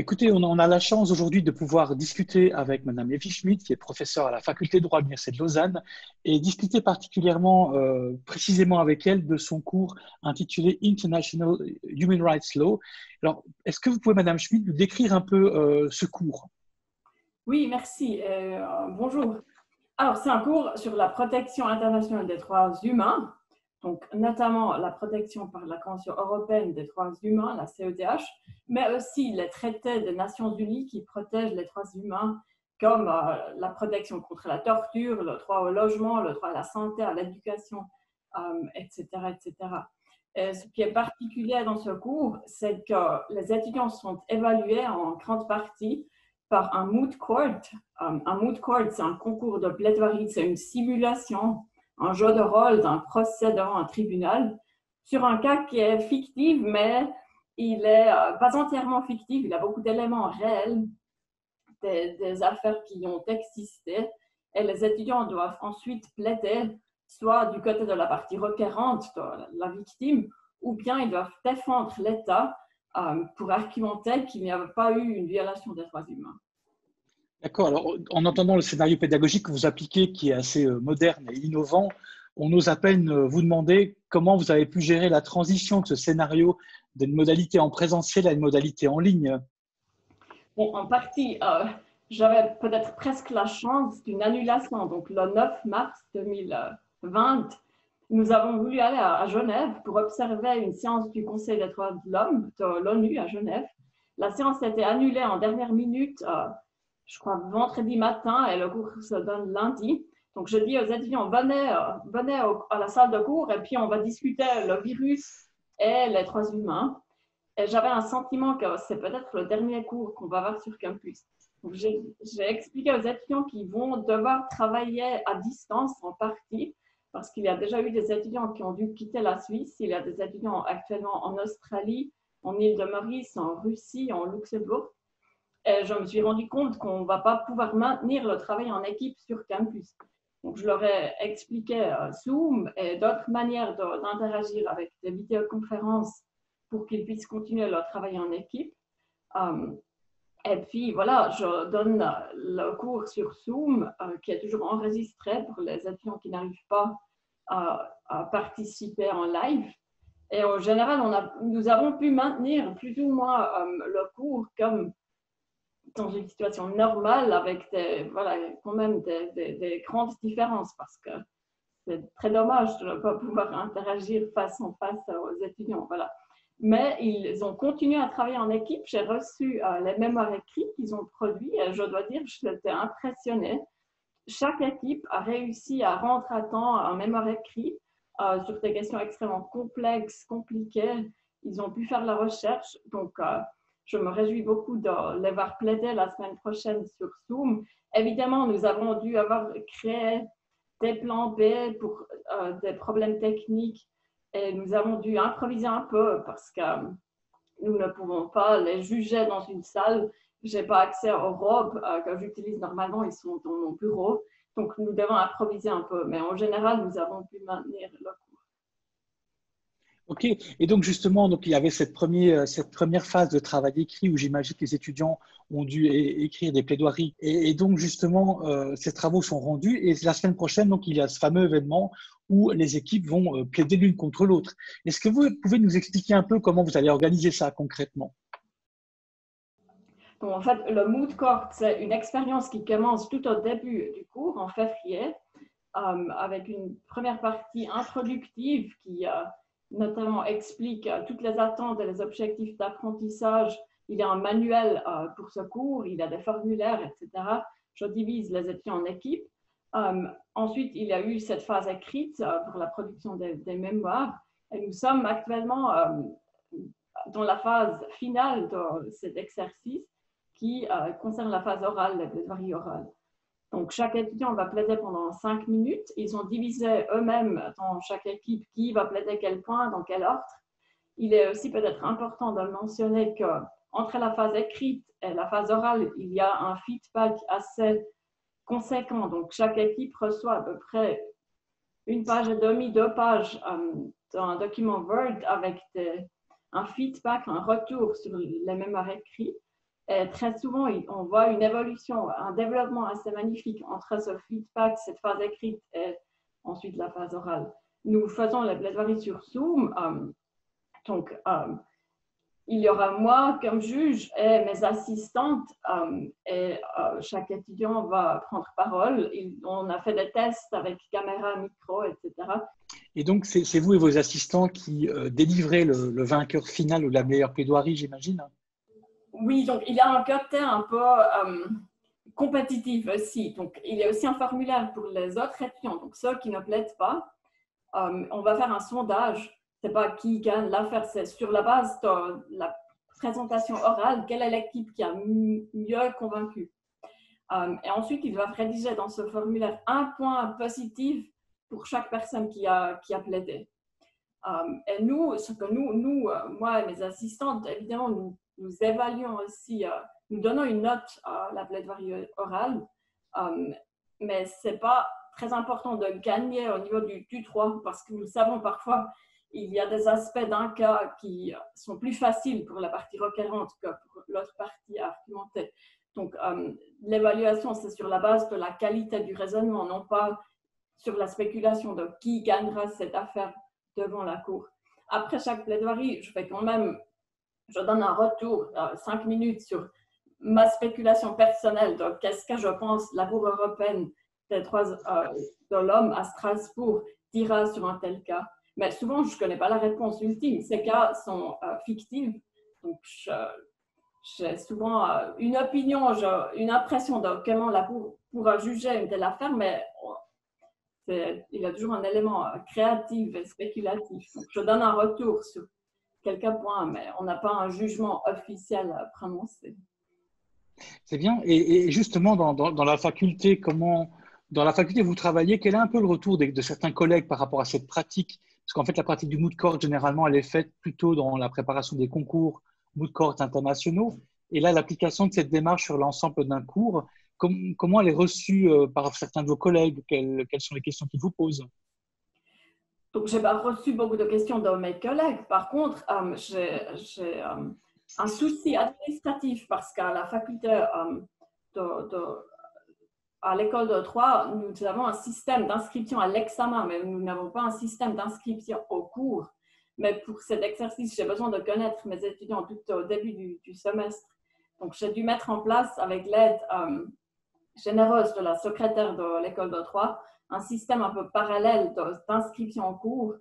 Écoutez, on a la chance aujourd'hui de pouvoir discuter avec Madame Evie Schmidt, qui est professeure à la faculté de droit de l'Université de Lausanne, et discuter particulièrement, précisément avec elle, de son cours intitulé International Human Rights Law. Alors, est-ce que vous pouvez, Madame Schmidt, nous décrire un peu ce cours? Oui, merci. Bonjour. Alors, c'est un cours sur la protection internationale des droits humains, donc notamment la protection par la Convention européenne des droits humains, la CEDH, mais aussi les traités des Nations Unies qui protègent les droits humains, comme la protection contre la torture, le droit au logement, le droit à la santé, à l'éducation, etc., etc. Et ce qui est particulier dans ce cours, c'est que les étudiants sont évalués en grande partie par un moot court. Un moot court, c'est un concours de plaidoirie, c'est une simulation, un jeu de rôle d'un procès devant un tribunal sur un cas qui est fictif, mais il n'est pas entièrement fictif. Il a beaucoup d'éléments réels, des affaires qui ont existé, et les étudiants doivent ensuite plaider soit du côté de la partie requérante, de la victime, ou bien ils doivent défendre l'État pour argumenter qu'il n'y avait pas eu une violation des droits humains. D'accord. Alors, en entendant le scénario pédagogique que vous appliquez, qui est assez moderne et innovant, on ose à peine vous demander comment vous avez pu gérer la transition de ce scénario d'une modalité en présentiel à une modalité en ligne. Bon, en partie, j'avais peut-être presque la chance d'une annulation. Donc, le 9 mars 2020, nous avons voulu aller à Genève pour observer une séance du Conseil des droits de l'homme de l'ONU à Genève. La séance a été annulée en dernière minute, je crois vendredi matin, et le cours se donne lundi. Donc, je dis aux étudiants, venez à la salle de cours et puis on va discuter le virus et les droits humains. Et j'avais un sentiment que c'est peut-être le dernier cours qu'on va avoir sur campus. Donc, j'ai expliqué aux étudiants qu'ils vont devoir travailler à distance en partie, parce qu'il y a déjà eu des étudiants qui ont dû quitter la Suisse. Il y a des étudiants actuellement en Australie, en Île-de-Maurice, en Russie, en Luxembourg. Et je me suis rendu compte qu'on ne va pas pouvoir maintenir le travail en équipe sur campus. Donc, je leur ai expliqué Zoom et d'autres manières d'interagir avec des vidéoconférences pour qu'ils puissent continuer leur travail en équipe. Et puis, voilà, je donne le cours sur Zoom qui est toujours enregistré pour les étudiants qui n'arrivent pas à participer en live. Et en général, nous avons pu maintenir plus ou moins le cours comme dans une situation normale avec quand même des grandes différences parce que c'est très dommage de ne pas pouvoir interagir face en face aux étudiants. Voilà. Mais ils ont continué à travailler en équipe. J'ai reçu les mémoires écrits qu'ils ont produits et je dois dire que j'étais impressionnée. Chaque équipe a réussi à rendre à temps un mémoire écrit sur des questions extrêmement complexes, compliquées. Ils ont pu faire la recherche. Donc, je me réjouis beaucoup de les voir plaider la semaine prochaine sur Zoom. Évidemment, nous avons dû avoir créé des plans B pour des problèmes techniques et nous avons dû improviser un peu parce que nous ne pouvons pas les juger dans une salle. Je n'ai pas accès aux robes que j'utilise normalement, ils sont dans mon bureau. Donc, nous devons improviser un peu. Mais en général, nous avons pu maintenir le cours. Ok, et donc justement, donc il y avait cette première phase de travail écrit où j'imagine que les étudiants ont dû écrire des plaidoiries. Et donc justement, ces travaux sont rendus et la semaine prochaine, donc il y a ce fameux événement où les équipes vont plaider l'une contre l'autre. Est-ce que vous pouvez nous expliquer un peu comment vous allez organiser ça concrètement? Donc, en fait, le moot court, c'est une expérience qui commence tout au début du cours, en février, avec une première partie introductive qui notamment explique toutes les attentes et les objectifs d'apprentissage. Il y a un manuel pour ce cours, il y a des formulaires, etc. Je divise les étudiants en équipes. Ensuite, il y a eu cette phase écrite pour la production des mémoires. Et nous sommes actuellement dans la phase finale de cet exercice qui concerne la phase orale, les plaidoiries orales. Donc, chaque étudiant va plaider pendant 5 minutes. Ils ont divisé eux-mêmes dans chaque équipe qui va plaider quel point, dans quel ordre. Il est aussi peut-être important de mentionner qu'entre la phase écrite et la phase orale, il y a un feedback assez conséquent. Donc, chaque équipe reçoit à peu près 1,5 pages, 2 pages d'un document Word avec un feedback, un retour sur les mémoires écrits. Et très souvent, on voit une évolution, un développement assez magnifique entre ce feedback, cette phase écrite et ensuite la phase orale. Nous faisons les plaidoiries sur Zoom, donc il y aura moi comme juge et mes assistantes et chaque étudiant va prendre parole. On a fait des tests avec caméra, micro, etc. Et donc, c'est vous et vos assistants qui délivrez le vainqueur final ou la meilleure plaidoirie, j'imagine? Oui, donc il y a un côté un peu compétitif aussi. Donc, il y a aussi un formulaire pour les autres étudiants, donc ceux qui ne plaident pas. On va faire un sondage. Ce n'est pas qui gagne l'affaire, c'est sur la base de la présentation orale, quelle est l'équipe qui a mieux convaincu. Et ensuite, ils doivent rédiger dans ce formulaire un point positif pour chaque personne qui a plaidé. Et nous, moi et mes assistantes, évidemment, nous évaluons aussi, nous donnons une note à la plaidoirie orale, mais ce n'est pas très important de gagner au niveau du droit parce que nous savons parfois il y a des aspects d'un cas qui sont plus faciles pour la partie requérante que pour l'autre partie argumentée. Donc, l'évaluation, c'est sur la base de la qualité du raisonnement, non pas sur la spéculation de qui gagnera cette affaire devant la cour. Après chaque plaidoirie, je donne un retour, 5 minutes sur ma spéculation personnelle de qu'est-ce que je pense la Cour européenne des droits de l'homme à Strasbourg dira sur un tel cas. Mais souvent, je ne connais pas la réponse ultime. Ces cas sont fictifs. Donc, j'ai souvent une opinion, une impression de comment la Cour pourra juger une telle affaire, mais il y a toujours un élément créatif et spéculatif. Donc, je donne un retour sur quelques points, mais on n'a pas un jugement officiel prononcé. C'est bien. Et justement, dans la faculté, dans la faculté vous travaillez, quel est un peu le retour de certains collègues par rapport à cette pratique? Parce qu'en fait, la pratique du moot court, généralement, elle est faite plutôt dans la préparation des concours moot court internationaux. Et là, l'application de cette démarche sur l'ensemble d'un cours, comment elle est reçue par certains de vos collègues? Quelles sont les questions qu'ils vous posent? Donc, je n'ai pas reçu beaucoup de questions de mes collègues. Par contre, j'ai un souci administratif parce qu'à la faculté, à l'école de droit, nous avons un système d'inscription à l'examen, mais nous n'avons pas un système d'inscription au cours. Mais pour cet exercice, j'ai besoin de connaître mes étudiants tout au début du semestre. Donc, j'ai dû mettre en place, avec l'aide généreuse de la secrétaire de l'école de droit, un système un peu parallèle d'inscription en cours.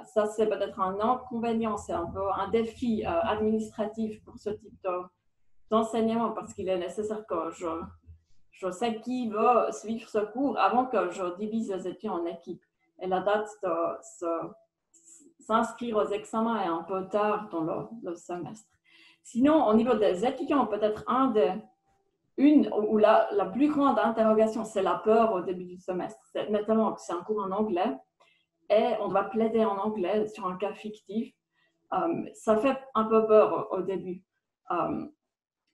Ça, c'est peut-être un inconvénient, c'est un peu un défi administratif pour ce type d'enseignement parce qu'il est nécessaire que je sais qui va suivre ce cours avant que je divise les étudiants en équipes. Et la date de s'inscrire aux examens est un peu tard dans le semestre. Sinon, au niveau des étudiants, peut-être la plus grande interrogation, c'est la peur au début du semestre. C'est notamment que c'est un cours en anglais et on doit plaider en anglais sur un cas fictif. Ça fait un peu peur au début.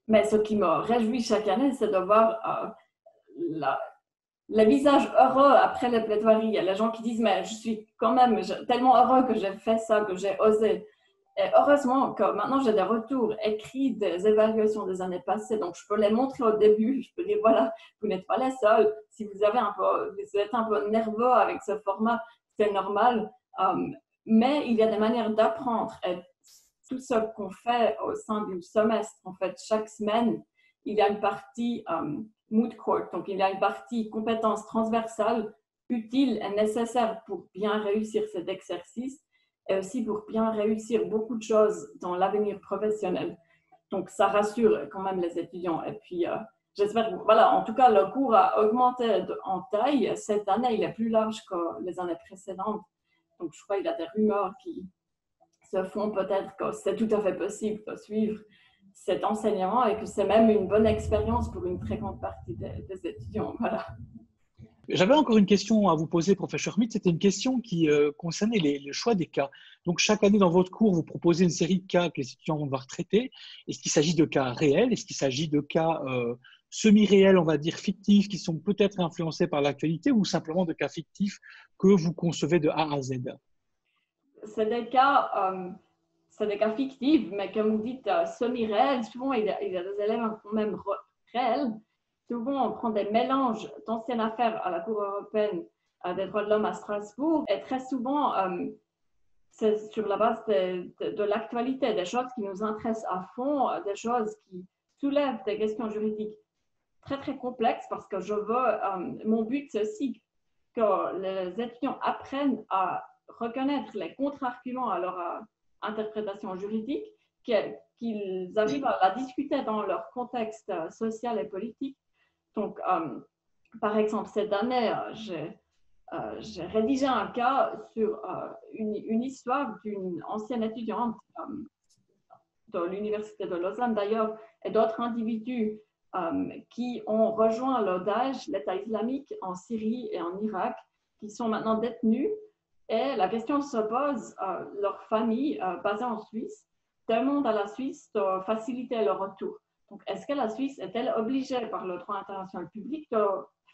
Mais ce qui me réjouit chaque année, c'est de voir les visages heureux après les plaidoiries. Il y a les gens qui disent « mais je suis quand même tellement heureux que j'ai fait ça, que j'ai osé ». Et heureusement que maintenant, j'ai des retours écrits des évaluations des années passées, donc je peux les montrer au début. Je peux dire, voilà, vous n'êtes pas les seuls. Si vous êtes un peu nerveux avec ce format, c'est normal. Mais il y a des manières d'apprendre. Et tout ce qu'on fait au sein du semestre, en fait, chaque semaine, il y a une partie moot court, donc il y a une partie compétences transversales utiles et nécessaires pour bien réussir cet exercice et aussi pour bien réussir beaucoup de choses dans l'avenir professionnel. Donc, ça rassure quand même les étudiants. Et puis, j'espère que, voilà, en tout cas, le cours a augmenté en taille. Cette année, il est plus large que les années précédentes. Donc, je crois qu'il y a des rumeurs qui se font peut-être que c'est tout à fait possible de suivre cet enseignement et que c'est même une bonne expérience pour une très grande partie des étudiants. Voilà. J'avais encore une question à vous poser, professeur Schmidt. C'était une question qui concernait le choix des cas. Donc, chaque année dans votre cours, vous proposez une série de cas que les étudiants vont devoir traiter. Est-ce qu'il s'agit de cas réels? Est-ce qu'il s'agit de cas semi-réels, on va dire fictifs, qui sont peut-être influencés par l'actualité ou simplement de cas fictifs que vous concevez de A à Z? C'est des cas, c'est des cas fictifs, mais comme vous dites, semi-réels. Souvent, il y a des éléments même réels. Souvent, on prend des mélanges d'anciennes affaires à la Cour européenne des droits de l'homme à Strasbourg. Et très souvent, c'est sur la base de l'actualité, des choses qui nous intéressent à fond, des choses qui soulèvent des questions juridiques très, très complexes, parce que mon but, c'est aussi que les étudiants apprennent à reconnaître les contre-arguments à leur interprétation juridique, qu'ils arrivent à la discuter dans leur contexte social et politique. Donc, par exemple, cette année, j'ai rédigé un cas sur une histoire d'une ancienne étudiante de l'Université de Lausanne, d'ailleurs, et d'autres individus qui ont rejoint le Daesh, l'État islamique, en Syrie et en Irak, qui sont maintenant détenus. Et la question se pose, leur famille basée en Suisse demande à la Suisse de faciliter le retour. Donc, est-ce que la Suisse est-elle obligée par le droit international public de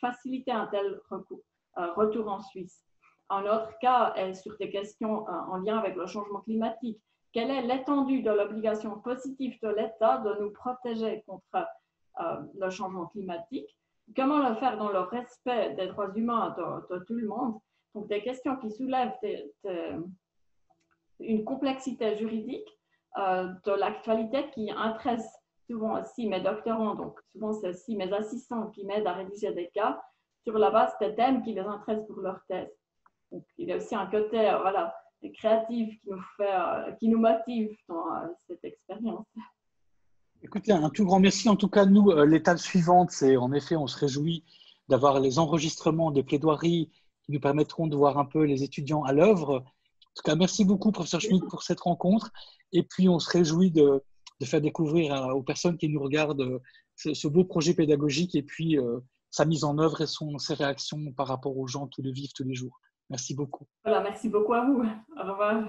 faciliter un tel retour en Suisse? Un autre cas est sur des questions en lien avec le changement climatique. Quelle est l'étendue de l'obligation positive de l'État de nous protéger contre le changement climatique? Comment le faire dans le respect des droits humains de tout le monde? Donc, des questions qui soulèvent une complexité juridique de l'actualité qui intéresse souvent aussi mes doctorants. Donc, souvent, c'est aussi mes assistants qui m'aident à rédiger des cas sur la base des thèmes qui les intéressent pour leur thèse. Donc, il y a aussi un côté créatif qui nous motive dans cette expérience. Écoutez, un tout grand merci. En tout cas, nous, l'étape suivante, c'est en effet, on se réjouit d'avoir les enregistrements des plaidoiries qui nous permettront de voir un peu les étudiants à l'œuvre. En tout cas, merci beaucoup, professeur Schmidt, pour cette rencontre. Et puis, on se réjouit de faire découvrir aux personnes qui nous regardent ce beau projet pédagogique et puis sa mise en œuvre et ses réactions par rapport aux gens qui le vivent tous les jours. Merci beaucoup. Voilà, merci beaucoup à vous. Au revoir.